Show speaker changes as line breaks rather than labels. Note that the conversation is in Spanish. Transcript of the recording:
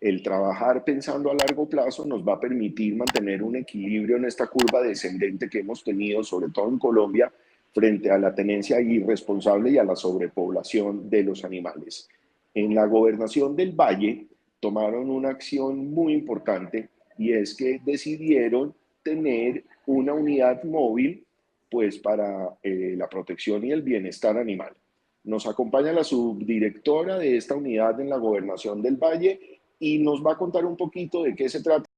El trabajar pensando a largo plazo nos va a permitir mantener un equilibrio en esta curva descendente que hemos tenido, sobre todo en Colombia, frente a la tenencia irresponsable y a la sobrepoblación de los animales. En la gobernación del Valle tomaron una acción muy importante y es que decidieron tener una unidad móvil pues para la protección y el bienestar animal. Nos acompaña la subdirectora de esta unidad en la gobernación del Valle y nos va a contar un poquito de qué se trata